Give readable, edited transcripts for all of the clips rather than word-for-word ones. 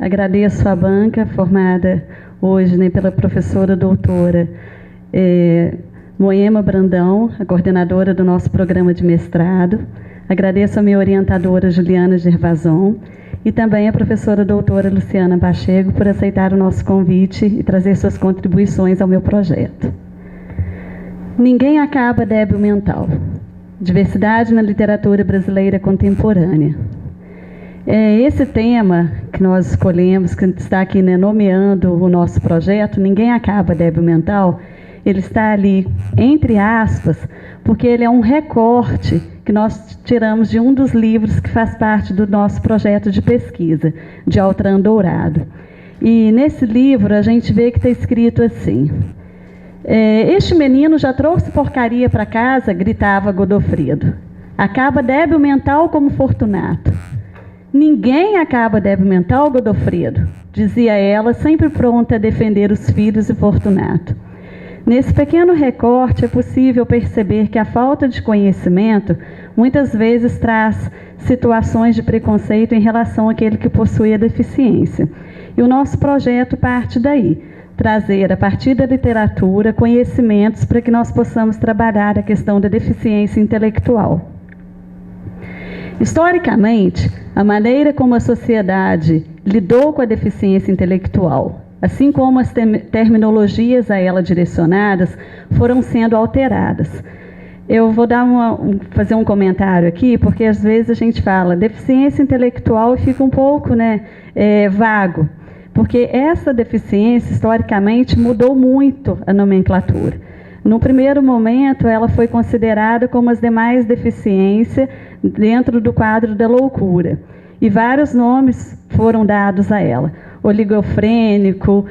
agradeço a banca formada hoje, né, pela professora doutora Moema Brandão, a coordenadora do nosso programa de mestrado. Agradeço a minha orientadora Juliana Gervason e também a professora doutora Luciana Pacheco por aceitar o nosso convite e trazer suas contribuições ao meu projeto. Ninguém acaba débil mental. Diversidade na literatura brasileira contemporânea. Esse tema que nós escolhemos, que está aqui, né, nomeando o nosso projeto, Ninguém Acaba Débil Mental, ele está ali, entre aspas, porque ele é um recorte que nós tiramos de um dos livros que faz parte do nosso projeto de pesquisa, de Altran Dourado. E nesse livro a gente vê que está escrito assim: este menino já trouxe porcaria para casa, gritava Godofredo. Acaba débil mental como Fortunato. Ninguém acaba débil mental, Godofredo, dizia ela, sempre pronta a defender os filhos de Fortunato. Nesse pequeno recorte é possível perceber que a falta de conhecimento muitas vezes traz situações de preconceito em relação àquele que possui a deficiência. E o nosso projeto parte daí, trazer a partir da literatura conhecimentos para que nós possamos trabalhar a questão da deficiência intelectual. Historicamente, a maneira como a sociedade lidou com a deficiência intelectual, assim como as terminologias a ela direcionadas, foram sendo alteradas. Eu vou fazer um comentário aqui, porque às vezes a gente fala deficiência intelectual e fica um pouco, né, vago, porque essa deficiência, historicamente, mudou muito a nomenclatura. No primeiro momento, ela foi considerada como as demais deficiências dentro do quadro da loucura. E vários nomes foram dados a ela. Oligofrênico,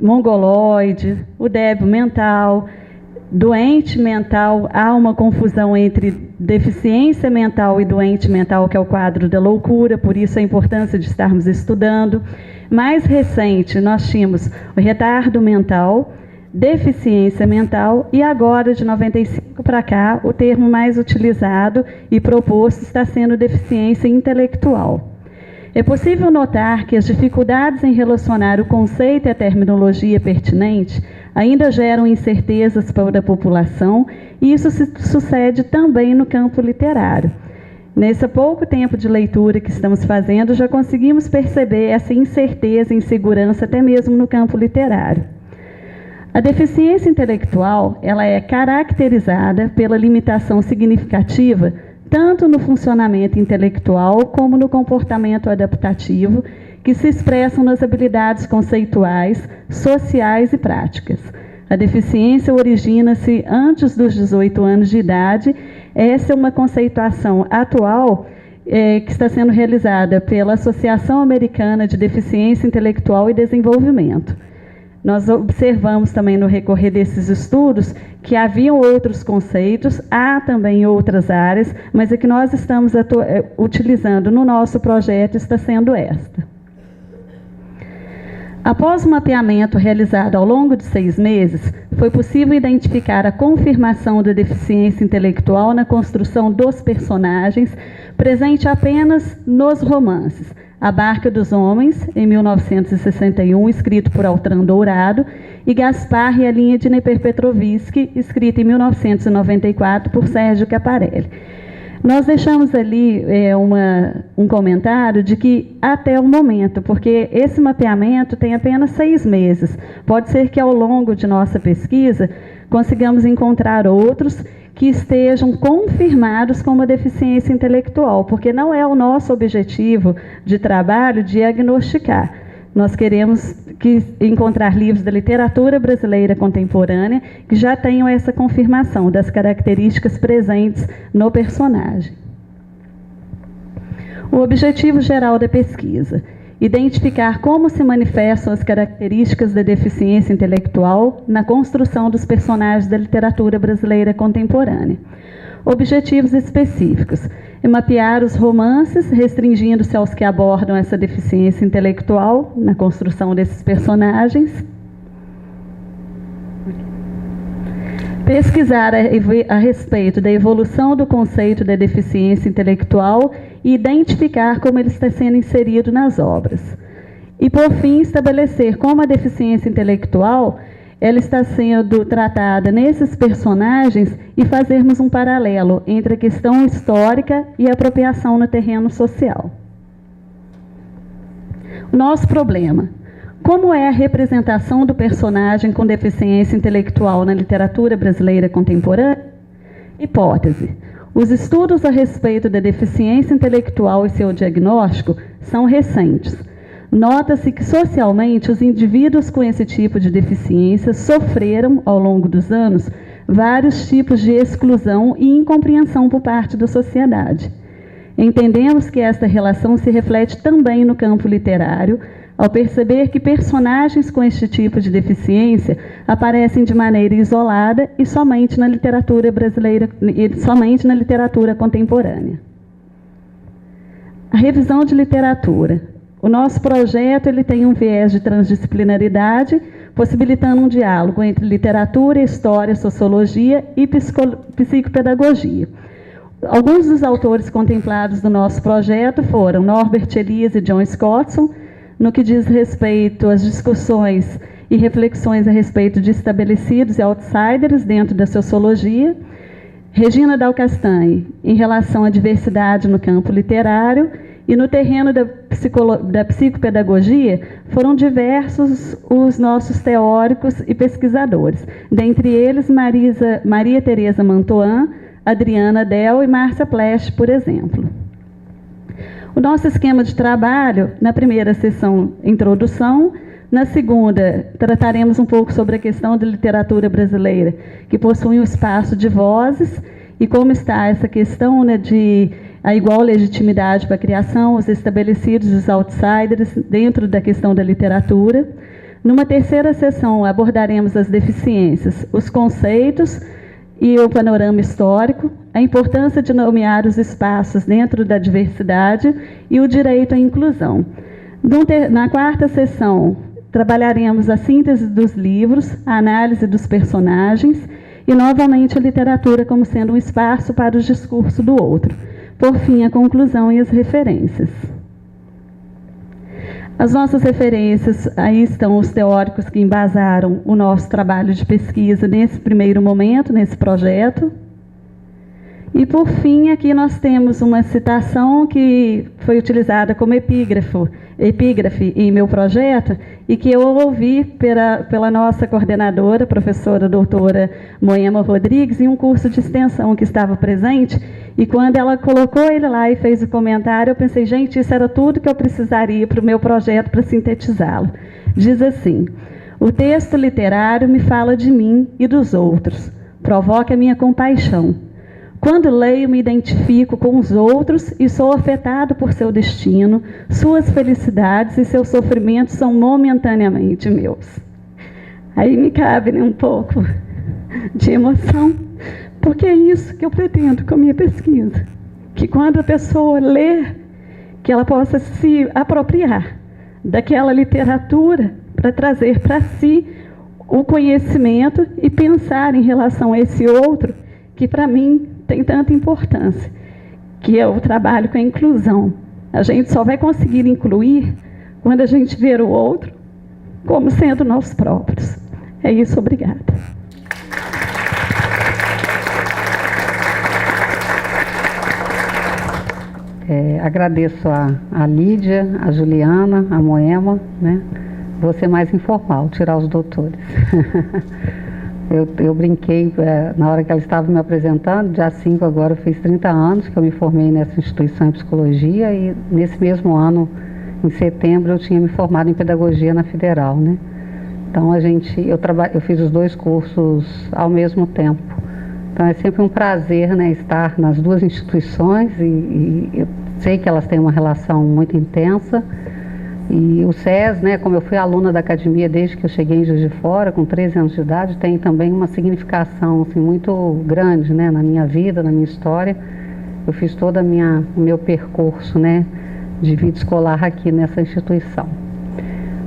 mongoloide, o débil mental, doente mental. Há uma confusão entre deficiência mental e doente mental, que é o quadro da loucura, por isso a importância de estarmos estudando. Mais recente, nós tínhamos o retardo mental, deficiência mental, e agora, de 95 para cá, o termo mais utilizado e proposto está sendo deficiência intelectual. É possível notar que as dificuldades em relacionar o conceito e a terminologia pertinente ainda geram incertezas para a população, e isso se sucede também no campo literário. Nesse pouco tempo de leitura que estamos fazendo, já conseguimos perceber essa incerteza e insegurança até mesmo no campo literário. A deficiência intelectual, ela é caracterizada pela limitação significativa tanto no funcionamento intelectual como no comportamento adaptativo, que se expressam nas habilidades conceituais, sociais e práticas. A deficiência origina-se antes dos 18 anos de idade. Essa é uma conceituação atual que está sendo realizada pela Associação Americana de Deficiência Intelectual e Desenvolvimento. Nós observamos também no recorrer desses estudos que haviam outros conceitos, há também outras áreas, mas a que nós estamos utilizando no nosso projeto está sendo esta. Após o mapeamento realizado ao longo de 6 meses, foi possível identificar a confirmação da deficiência intelectual na construção dos personagens, presente apenas nos romances A Barca dos Homens, em 1961, escrito por Altran Dourado, e Gaspar e a Linha de Neperpetrovsky, escrita em 1994 por Sérgio Caparelli. Nós deixamos ali um comentário de que até o momento, porque esse mapeamento tem apenas 6 meses, pode ser que ao longo de nossa pesquisa consigamos encontrar outros que estejam confirmados com uma deficiência intelectual, porque não é o nosso objetivo de trabalho diagnosticar. Nós queremos encontrar livros da literatura brasileira contemporânea que já tenham essa confirmação das características presentes no personagem. O objetivo geral da pesquisa: identificar como se manifestam as características da deficiência intelectual na construção dos personagens da literatura brasileira contemporânea. Objetivos específicos: mapear os romances, restringindo-se aos que abordam essa deficiência intelectual na construção desses personagens. Pesquisar a respeito da evolução do conceito da deficiência intelectual e identificar como ele está sendo inserido nas obras. E, por fim, estabelecer como a deficiência intelectual ela está sendo tratada nesses personagens e fazermos um paralelo entre a questão histórica e a apropriação no terreno social. Nosso problema. Como é a representação do personagem com deficiência intelectual na literatura brasileira contemporânea? Hipótese. Os estudos a respeito da deficiência intelectual e seu diagnóstico são recentes. Nota-se que, socialmente, os indivíduos com esse tipo de deficiência sofreram, ao longo dos anos, vários tipos de exclusão e incompreensão por parte da sociedade. Entendemos que esta relação se reflete também no campo literário, ao perceber que personagens com este tipo de deficiência aparecem de maneira isolada e somente na literatura brasileira, e somente na literatura contemporânea. A revisão de literatura. O nosso projeto ele tem um viés de transdisciplinaridade, possibilitando um diálogo entre literatura, história, sociologia e psicopedagogia. Alguns dos autores contemplados do nosso projeto foram Norbert Elias e John Scottson, no que diz respeito às discussões e reflexões a respeito de estabelecidos e outsiders dentro da sociologia, Regina Dal Castanhe, em relação à diversidade no campo literário, e no terreno da psicopedagogia, foram diversos os nossos teóricos e pesquisadores, dentre eles Maria Tereza Mantoan, Adriana Del e Márcia Plech, por exemplo. O nosso esquema de trabalho, na primeira sessão, introdução, na segunda, trataremos um pouco sobre a questão da literatura brasileira, que possui um espaço de vozes, e como está essa questão, né, de a igual legitimidade para a criação, os estabelecidos e os outsiders dentro da questão da literatura. Numa terceira sessão, abordaremos as deficiências, os conceitos e o panorama histórico, a importância de nomear os espaços dentro da diversidade e o direito à inclusão. Na quarta sessão, trabalharemos a síntese dos livros, a análise dos personagens e, novamente, a literatura como sendo um espaço para o discurso do outro. Por fim, a conclusão e as referências. As nossas referências, aí estão os teóricos que embasaram o nosso trabalho de pesquisa nesse primeiro momento, nesse projeto. E, por fim, aqui nós temos uma citação que foi utilizada como epígrafe em meu projeto e que eu ouvi pela nossa coordenadora, professora doutora Moema Rodrigues, em um curso de extensão que estava presente. E quando ela colocou ele lá e fez o comentário, eu pensei, gente, isso era tudo que eu precisaria para o meu projeto para sintetizá-lo. Diz assim: o texto literário me fala de mim e dos outros, provoca a minha compaixão. Quando leio, me identifico com os outros e sou afetado por seu destino, suas felicidades e seus sofrimentos são momentaneamente meus. Aí me cabe, né, um pouco de emoção, porque é isso que eu pretendo com a minha pesquisa. Que quando a pessoa lê, que ela possa se apropriar daquela literatura para trazer para si o conhecimento e pensar em relação a esse outro, que para mim tem tanta importância, que é o trabalho com a inclusão. A gente só vai conseguir incluir quando a gente ver o outro como sendo nós próprios. É isso, obrigada. Agradeço a Lídia, a Juliana, a Moema, né? Vou ser mais informal, tirar os doutores. Eu brinquei, na hora que ela estava me apresentando, dia 5 agora eu fiz 30 anos que eu me formei nessa instituição em psicologia e nesse mesmo ano, em setembro, eu tinha me formado em pedagogia na Federal, né? Então eu fiz os dois cursos ao mesmo tempo. Então é sempre um prazer, né, estar nas duas instituições e eu sei que elas têm uma relação muito intensa. E o SES, né, como eu fui aluna da academia desde que eu cheguei em Juiz de Fora, com 13 anos de idade, tem também uma significação assim, muito grande, né, na minha vida, na minha história. Eu fiz todo o meu percurso, né, de vida escolar aqui nessa instituição.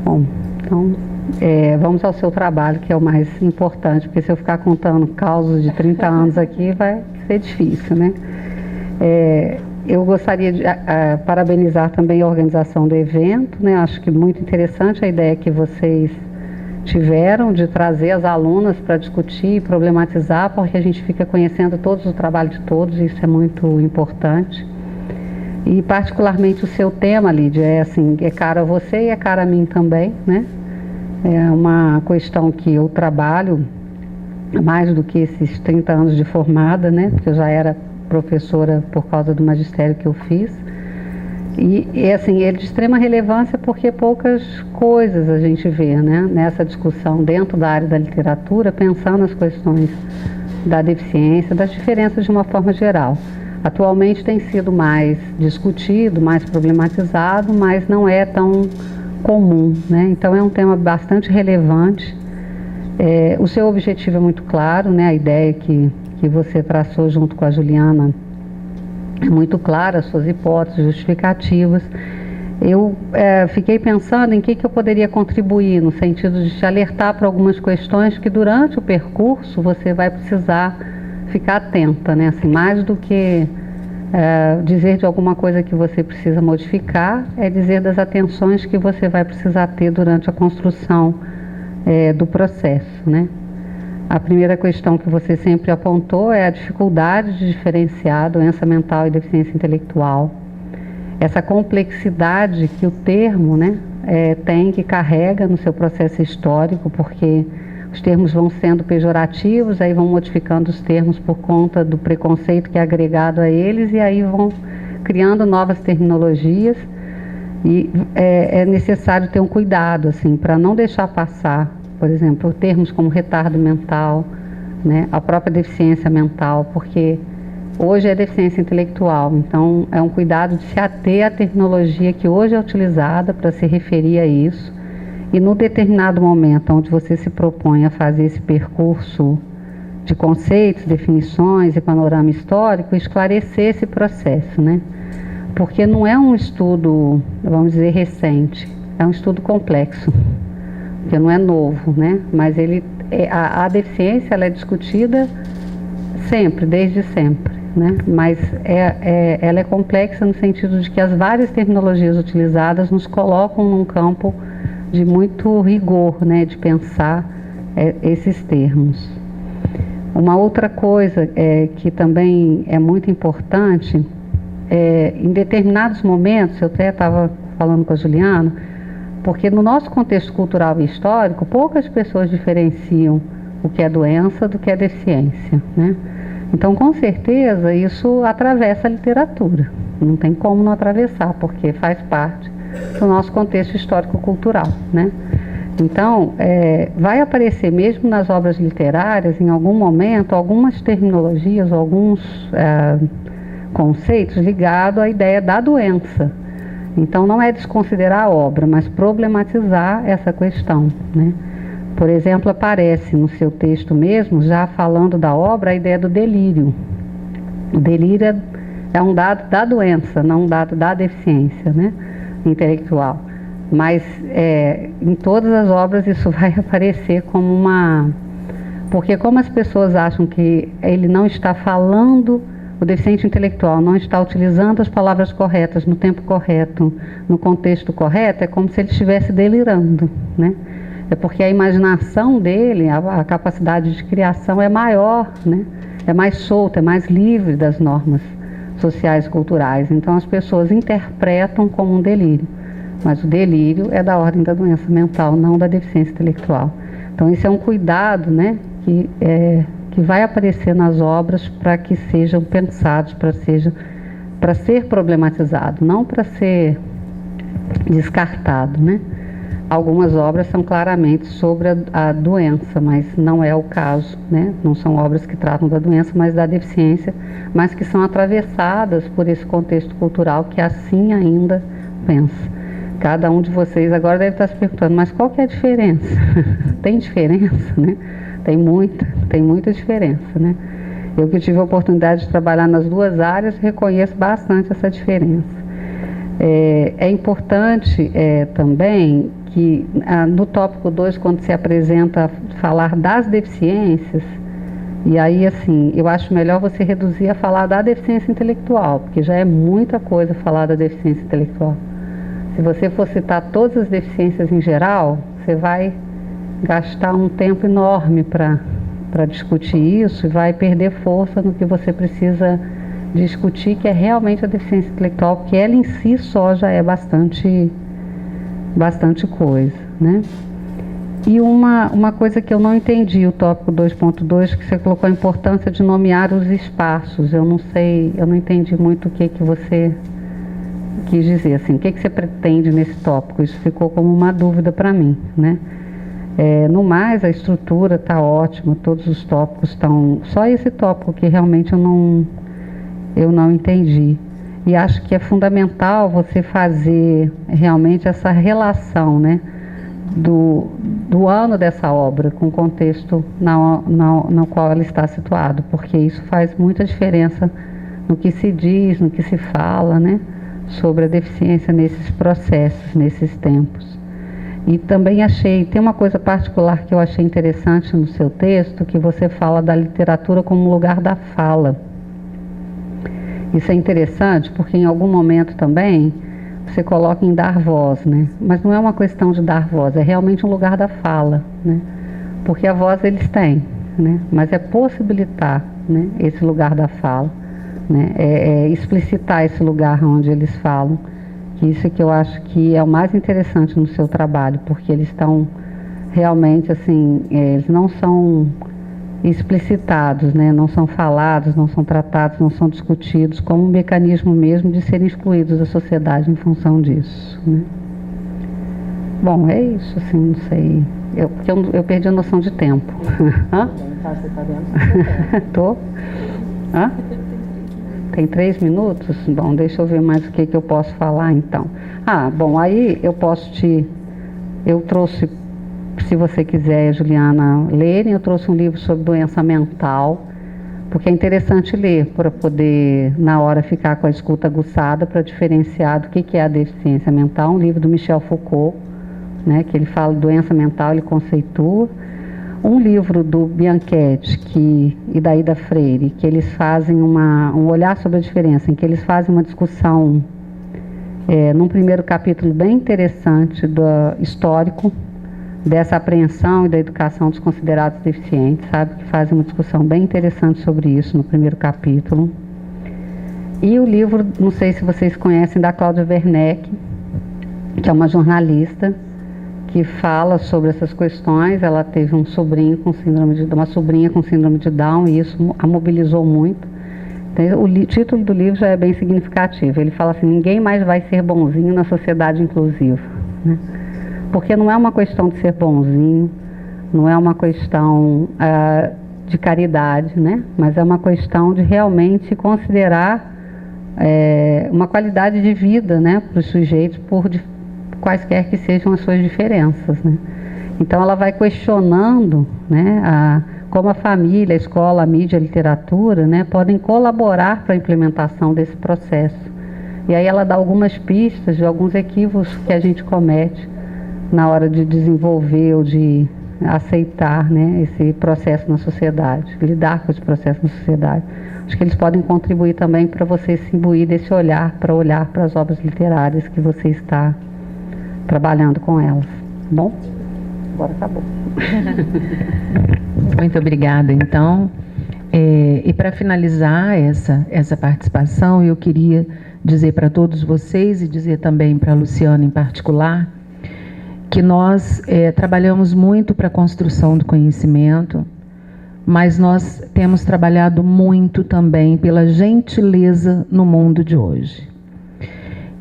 Bom, então vamos ao seu trabalho, que é o mais importante, porque se eu ficar contando causos de 30 anos aqui, vai ser difícil, né? Eu gostaria de parabenizar também a organização do evento, né? Acho que muito interessante a ideia que vocês tiveram de trazer as alunas para discutir e problematizar, porque a gente fica conhecendo todos o trabalho de todos, e isso é muito importante. E particularmente o seu tema, Lídia, é caro a você e é caro a mim também, né? É uma questão que eu trabalho mais do que esses 30 anos de formada, né? Porque eu já era professora por causa do magistério que eu fiz. E assim, é de extrema relevância porque poucas coisas a gente vê, né, nessa discussão dentro da área da literatura, pensando nas questões da deficiência, das diferenças de uma forma geral. Atualmente tem sido mais discutido, mais problematizado, mas não é tão comum, né? Então é um tema bastante relevante. O seu objetivo é muito claro, né? A ideia que você traçou junto com a Juliana é muito clara, as suas hipóteses, justificativas. Eu fiquei pensando em que eu poderia contribuir, no sentido de te alertar para algumas questões que durante o percurso você vai precisar ficar atenta, né? Assim, mais do que dizer de alguma coisa que você precisa modificar, é dizer das atenções que você vai precisar ter durante a construção do processo, né? A primeira questão que você sempre apontou é a dificuldade de diferenciar doença mental e deficiência intelectual. Essa complexidade que o termo, né, tem, que carrega no seu processo histórico, porque os termos vão sendo pejorativos, aí vão modificando os termos por conta do preconceito que é agregado a eles, e aí vão criando novas terminologias, e é necessário ter um cuidado, assim, para não deixar passar, por exemplo, termos como retardo mental, né, a própria deficiência mental, porque hoje é deficiência intelectual, então é um cuidado de se ater à terminologia que hoje é utilizada para se referir a isso, e no determinado momento onde você se propõe a fazer esse percurso de conceitos, definições e panorama histórico, esclarecer esse processo, né? Porque não é um estudo, vamos dizer, recente, é um estudo complexo, porque não é novo, né? Mas a deficiência ela é discutida sempre, desde sempre, né? Mas ela é complexa no sentido de que as várias terminologias utilizadas nos colocam num campo de muito rigor, né? De pensar esses termos. Uma outra coisa que também é muito importante, em determinados momentos, eu até estava falando com a Juliana, porque no nosso contexto cultural e histórico, poucas pessoas diferenciam o que é doença do que é deficiência, né? Então, com certeza, isso atravessa a literatura. Não tem como não atravessar, porque faz parte do nosso contexto histórico-cultural, né? Então, vai aparecer mesmo nas obras literárias, em algum momento, algumas terminologias, alguns conceitos ligados à ideia da doença. Então, não é desconsiderar a obra, mas problematizar essa questão, né? Por exemplo, aparece no seu texto mesmo, já falando da obra, a ideia do delírio. O delírio é um dado da doença, não um dado da deficiência, né, intelectual. Mas em todas as obras isso vai aparecer como uma... Porque como as pessoas acham que ele não está falando... O deficiente intelectual não está utilizando as palavras corretas no tempo correto, no contexto correto, é como se ele estivesse delirando, né? É porque a imaginação dele, a capacidade de criação é maior, né? É mais solta, é mais livre das normas sociais e culturais. Então as pessoas interpretam como um delírio, mas o delírio é da ordem da doença mental, não da deficiência intelectual. Então esse é um cuidado, né, que vai aparecer nas obras para que sejam pensados, para ser problematizado, não para ser descartado, né? Algumas obras são claramente sobre a doença, mas não é o caso, né? Não são obras que tratam da doença, mas da deficiência, mas que são atravessadas por esse contexto cultural que assim ainda pensa. Cada um de vocês agora deve estar se perguntando, mas qual que é a diferença? Tem diferença, né? Tem muita diferença, né? Eu que tive a oportunidade de trabalhar nas duas áreas, reconheço bastante essa diferença. É importante também que no tópico 2, quando se apresenta falar das deficiências, E aí, assim, eu acho melhor você reduzir a falar da deficiência intelectual, porque já é muita coisa falar da deficiência intelectual. Se você for citar todas as deficiências em geral, você vai gastar um tempo enorme para discutir isso e vai perder força no que você precisa discutir, que é realmente a deficiência intelectual, porque ela em si só já é bastante coisa, né? E uma coisa que eu não entendi, o tópico 2.2, que você colocou a importância de nomear os espaços. Eu não sei, eu não entendi muito o que você quis dizer, assim, o que você pretende nesse tópico. Isso ficou como uma dúvida para mim, né? No mais, a estrutura está ótima, todos os tópicos estão... Só esse tópico que realmente eu não entendi. E acho que é fundamental você fazer realmente essa relação, né, do ano dessa obra com o contexto no qual ela está situado, porque isso faz muita diferença no que se diz, no que se fala, né, sobre a deficiência nesses processos, nesses tempos. E também tem uma coisa particular que eu achei interessante no seu texto, que você fala da literatura como lugar da fala. Isso é interessante porque em algum momento também você coloca em dar voz, né? Mas não é uma questão de dar voz, é realmente um lugar da fala, né? Porque a voz eles têm, né? Mas é possibilitar, né, esse lugar da fala, né? É explicitar esse lugar onde eles falam, que isso é que eu acho que é o mais interessante no seu trabalho, porque eles estão realmente assim, eles não são explicitados, né? Não são falados, não são tratados, não são discutidos como um mecanismo mesmo de serem excluídos da sociedade em função disso, né? Bom, é isso, assim, não sei, porque eu perdi a noção de tempo. Hã? Você está dentro do seu tempo. Tô? Hã? Tem 3 minutos? Bom, deixa eu ver mais o que eu posso falar então. Bom, aí eu trouxe, se você quiser, Juliana, lerem, eu trouxe um livro sobre doença mental, porque é interessante ler para poder, na hora, ficar com a escuta aguçada para diferenciar do que é a deficiência mental. Um livro do Michel Foucault, né, que ele fala de doença mental, ele conceitua. Um livro do Bianchetti e da Ida Freire, que eles fazem um olhar sobre a diferença, em que eles fazem uma discussão, num primeiro capítulo bem interessante, histórico, dessa apreensão e da educação dos considerados deficientes, sabe? Que fazem uma discussão bem interessante sobre isso no primeiro capítulo. E o livro, não sei se vocês conhecem, da Cláudia Werneck, que é uma jornalista, que fala sobre essas questões. Ela teve uma sobrinha com síndrome de Down, e isso a mobilizou muito. Então, o título do livro já é bem significativo. Ele fala assim: ninguém mais vai ser bonzinho na sociedade inclusiva, né? Porque não é uma questão de ser bonzinho, não é uma questão de caridade, né? Mas é uma questão de realmente considerar uma qualidade de vida, né, para os sujeitos, por quaisquer que sejam as suas diferenças, né? Então ela vai questionando, né, como a família, a escola, a mídia, a literatura, né, podem colaborar para a implementação desse processo. E aí ela dá algumas pistas de alguns equívocos que a gente comete na hora de desenvolver ou de aceitar, né, esse processo na sociedade, lidar com esse processo na sociedade. Acho que eles podem contribuir também para você se imbuir desse olhar para as obras literárias que você está trabalhando com elas. Bom, agora acabou. Muito obrigada, então. E para finalizar essa participação, eu queria dizer para todos vocês, e dizer também para a Luciana em particular, que nós trabalhamos muito para a construção do conhecimento, mas nós temos trabalhado muito também pela gentileza no mundo de hoje.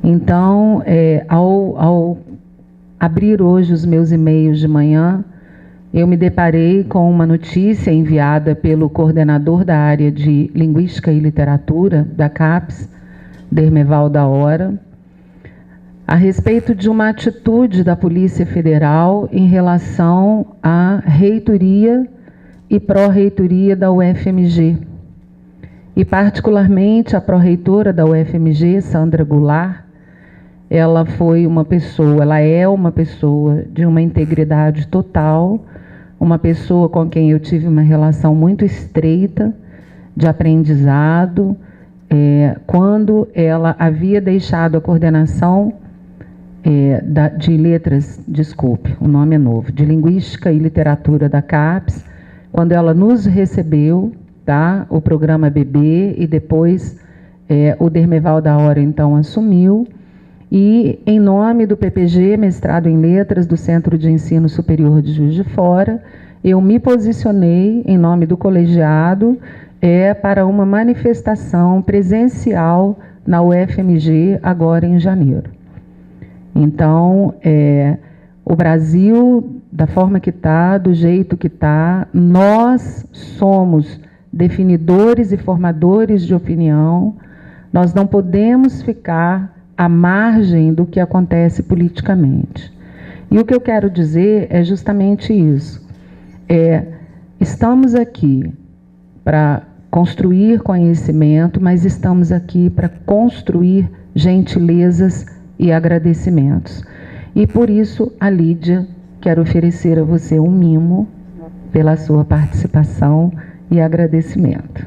Então, ao abrir hoje os meus e-mails de manhã, eu me deparei com uma notícia enviada pelo coordenador da área de Linguística e Literatura da CAPES, Dermeval da Hora, a respeito de uma atitude da Polícia Federal em relação à reitoria e pró-reitoria da UFMG. E particularmente a pró-reitora da UFMG, Sandra Goulart, ela é uma pessoa de uma integridade total, uma pessoa com quem eu tive uma relação muito estreita de aprendizado, quando ela havia deixado a coordenação de letras, desculpe, o nome é novo, de Linguística e Literatura da CAPES, quando ela nos recebeu, tá, o programa BB, e depois o Dermeval da Hora, então, assumiu, e em nome do PPG, Mestrado em Letras, do Centro de Ensino Superior de Juiz de Fora, eu me posicionei em nome do colegiado para uma manifestação presencial na UFMG, agora em janeiro. Então, o Brasil, da forma que está, do jeito que está, nós somos definidores e formadores de opinião, nós não podemos ficar à margem do que acontece politicamente. E o que eu quero dizer é justamente isso. Estamos aqui para construir conhecimento, mas estamos aqui para construir gentilezas e agradecimentos. E por isso, a Lídia quer oferecer a você um mimo pela sua participação e agradecimento.